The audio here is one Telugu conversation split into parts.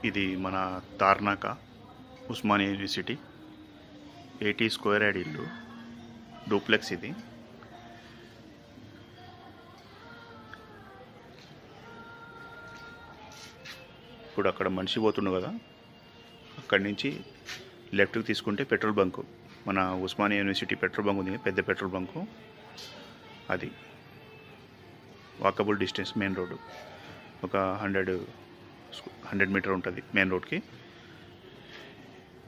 ఇది మన Tarnaka Osmania university 80 square yard ఇల్లు డూప్లెక్స్. ఇది ఇప్పుడు అక్కడ మనిషి పోతుండు కదా, అక్కడి నుంచి లెఫ్ట్కి తీసుకుంటే పెట్రోల్ బంకు, మన ఉస్మానియా యూనివర్సిటీ పెట్రోల్ బంక్ ఉంది, పెద్ద పెట్రోల్ బంకు. అది వాకబుల్ డిస్టెన్స్ మెయిన్ రోడ్డు, ఒక 100 మీటర్ ఉంటుంది మెయిన్ రోడ్కి.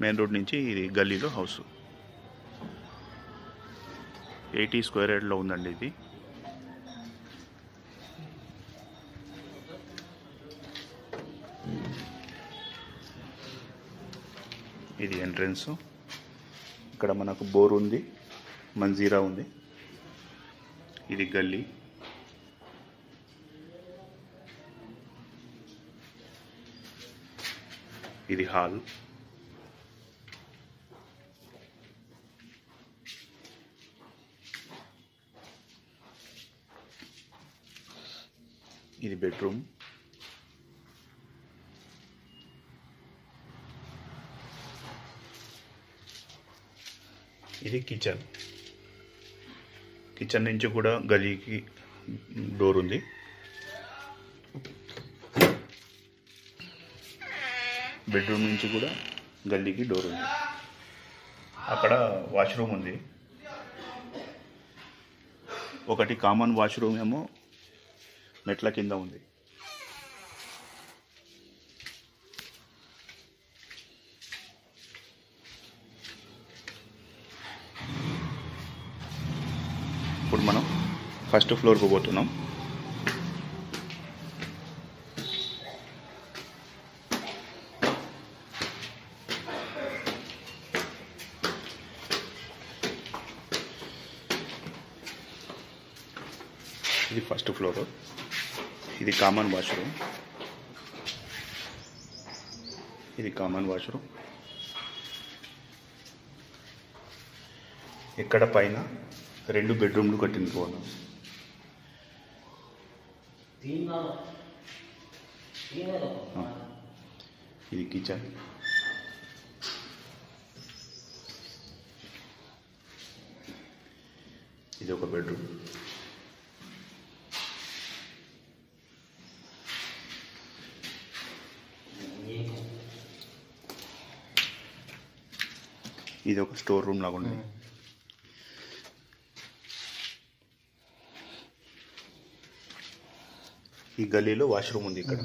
మెయిన్ రోడ్ నుంచి ఇది గల్లీలో హౌస్ 80 స్క్వేర్ యార్డ్లో ఉందండి. ఇది ఇది ఎంట్రన్స్. ఇక్కడ మనకు బోర్ ఉంది, మంజీరా ఉంది. ఇది గల్లీ. ఇది హాల్. ఇది బెడ్రూమ్. ఇది కిచెన్. కిచెన్ నుంచి కూడా గలీకి డోర్ ఉంది. బెడ్రూమ్ నుంచి కూడా గల్లీకి డోర్ ఉంది. అక్కడ వాష్రూమ్ ఉంది. ఒకటి కామన్ వాష్రూమ్ ఏమో మెట్ల కింద ఉంది. ఇప్పుడు మనం ఫస్ట్ ఫ్లోర్కి పోతున్నాం. ఇది ఫస్ట్ ఫ్లోర్. ఇది కామన్ వాష్రూమ్. ఇది కామన్ వాష్రూమ్. ఇక్కడ పైన 2 బెడ్రూమ్లు కట్టించుకున్నాం. ఇది కిచెన్. ఇది ఒక బెడ్రూమ్. ఇది ఒక స్టోర్ రూమ్ లాగా ఉంది. ఈ గల్లీలో వాష్రూమ్ ఉంది ఇక్కడ.